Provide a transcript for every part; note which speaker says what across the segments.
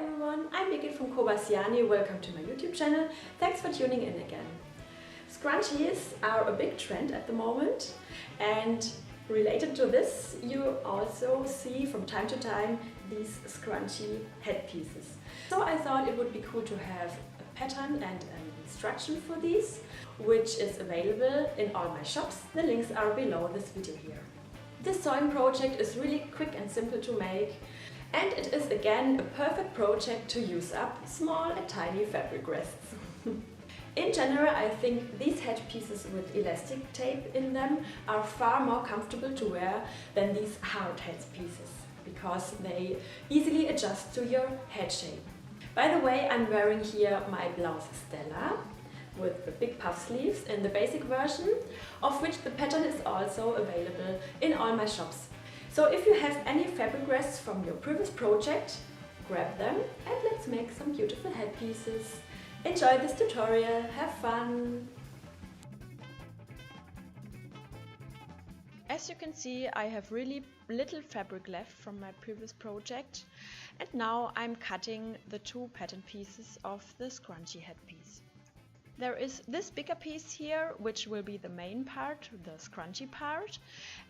Speaker 1: everyone, I'm Birgit from Koba.Siani. Welcome to my YouTube channel. Thanks for tuning in again. Scrunchies are a big trend at the moment, and related to this you also see from time to time these scrunchie headpieces. So I thought it would be cool to have a pattern and an instruction for these, which is available in all my shops. The links are below this video here. This sewing project is really quick and simple to make, and it is again a perfect project to use up small and tiny fabric rests. In general, I think these headpieces with elastic tape in them are far more comfortable to wear than these hard headpieces, because they easily adjust to your head shape. By the way, I'm wearing here my blouse Stella with the big puff sleeves in the basic version, of which the pattern is also available in all my shops. So if you have any fabric rests from your previous project, grab them and let's make some beautiful headpieces. Enjoy this tutorial, have fun! As you can see, I have really little fabric left from my previous project, and now I'm cutting the two pattern pieces of the scrunchie headpiece. There is this bigger piece here, which will be the main part, the scrunchie part,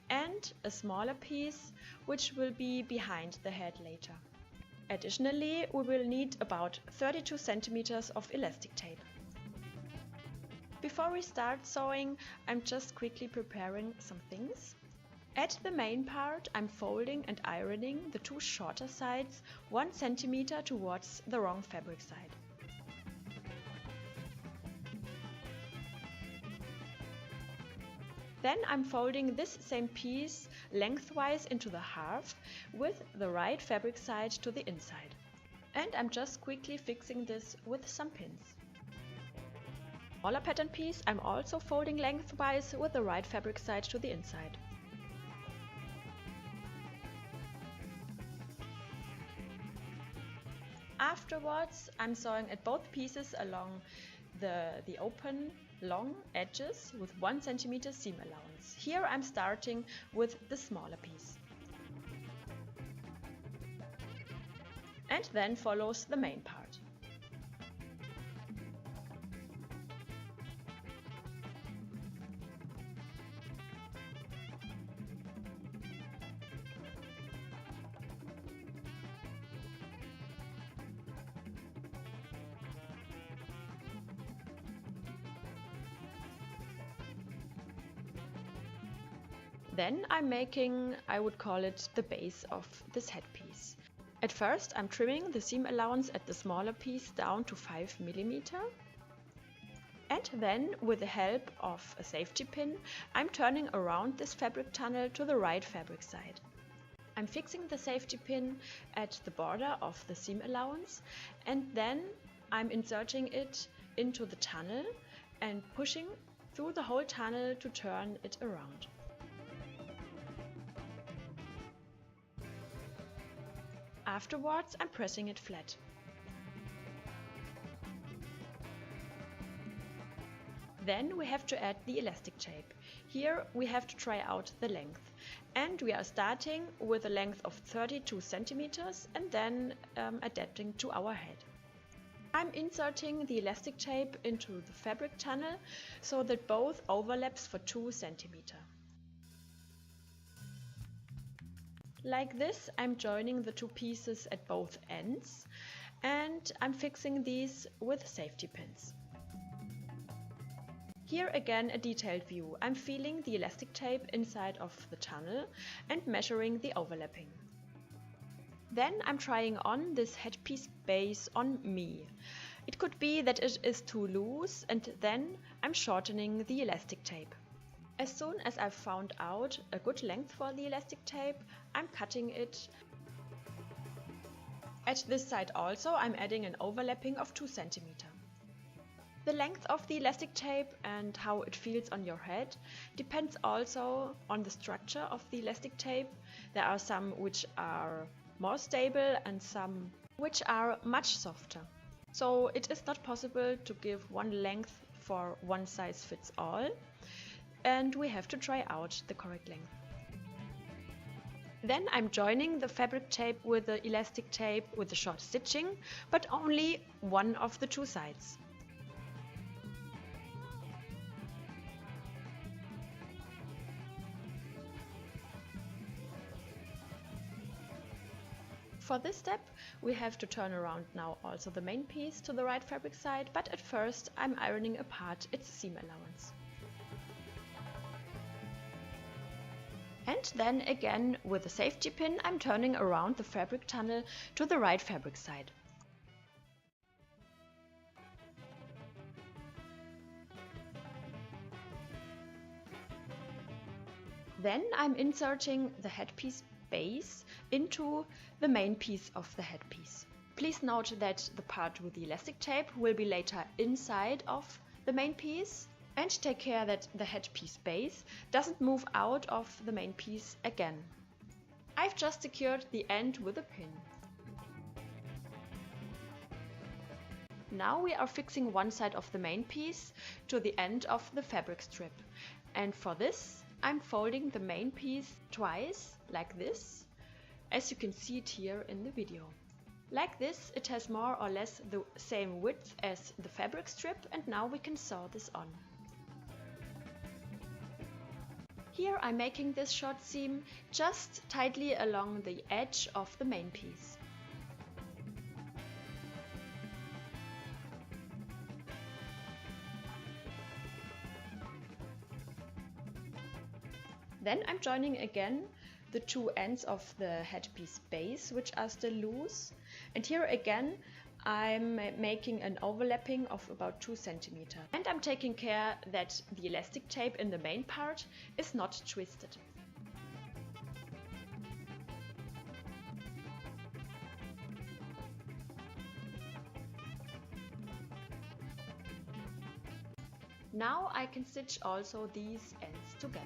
Speaker 1: and a smaller piece, which will be behind the head later. Additionally, we will need about 32 centimeters of elastic tape. Before we start sewing, I'm just quickly preparing some things. At the main part, I'm folding and ironing the two shorter sides 1 centimeter towards the wrong fabric side. Then I'm folding this same piece lengthwise into the half with the right fabric side to the inside. And I'm just quickly fixing this with some pins. Smaller pattern piece I'm also folding lengthwise with the right fabric side to the inside. Afterwards, I'm sewing at both pieces along the open long edges with 1 centimeter seam allowance. Here I'm starting with the smaller piece. And then follows the main part. Then I'm making, I would call it, the base of this headpiece. At first I'm trimming the seam allowance at the smaller piece down to 5 mm. And then, with the help of a safety pin, I'm turning around this fabric tunnel to the right fabric side. I'm fixing the safety pin at the border of the seam allowance, and then I'm inserting it into the tunnel and pushing through the whole tunnel to turn it around. Afterwards, I'm pressing it flat. Then we have to add the elastic tape. Here we have to try out the length. And we are starting with a length of 32 centimeters and then adapting to our head. I'm inserting the elastic tape into the fabric tunnel so that both overlaps for 2 centimeters. Like this, I'm joining the two pieces at both ends, and I'm fixing these with safety pins. Here again a detailed view. I'm feeling the elastic tape inside of the tunnel and measuring the overlapping. Then I'm trying on this headpiece base on me. It could be that it is too loose, and then I'm shortening the elastic tape. As soon as I've found out a good length for the elastic tape, I'm cutting it. At this side also I'm adding an overlapping of 2 centimeters. The length of the elastic tape and how it feels on your head depends also on the structure of the elastic tape. There are some which are more stable and some which are much softer. So it is not possible to give one length for one size fits all, and we have to try out the correct length. Then I'm joining the fabric tape with the elastic tape with the short stitching, but only one of the two sides. For this step, we have to turn around now also the main piece to the right fabric side, but at first I'm ironing apart its seam allowance. And then again with the safety pin I'm turning around the fabric tunnel to the right fabric side. Then I'm inserting the headpiece base into the main piece of the headpiece. Please note that the part with the elastic tape will be later inside of the main piece, and take care that the headpiece base doesn't move out of the main piece again. I've just secured the end with a pin. Now we are fixing one side of the main piece to the end of the fabric strip, and for this I'm folding the main piece twice, like this, as you can see it here in the video. Like this, it has more or less the same width as the fabric strip, and now we can sew this on. Here I'm making this short seam just tightly along the edge of the main piece. Then I'm joining again the two ends of the headpiece base, which are still loose, and here again I'm making an overlapping of about 2 cm. And I'm taking care that the elastic tape in the main part is not twisted. Now I can stitch also these ends together.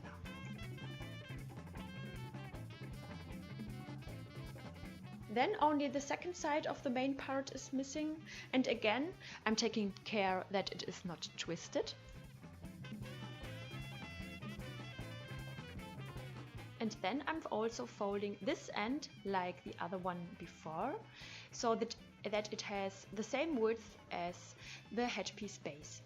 Speaker 1: Then only the second side of the main part is missing, and again I'm taking care that it is not twisted. And then I'm also folding this end like the other one before, so that it has the same width as the headpiece base.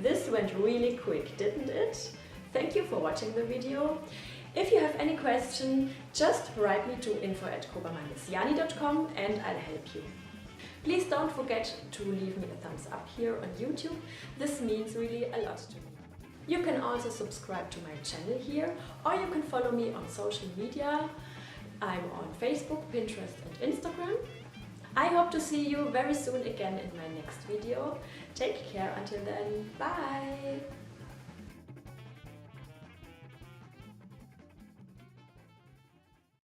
Speaker 1: This went really quick, didn't it? Thank you for watching the video. If you have any question, just write me to info@Koba.Siani.com and I'll help you. Please don't forget to leave me a thumbs up here on YouTube. This means really a lot to me. You can also subscribe to my channel here, or you can follow me on social media. I'm on Facebook, Pinterest and Instagram. I hope to see you very soon again in my next video. Take care until then. Bye!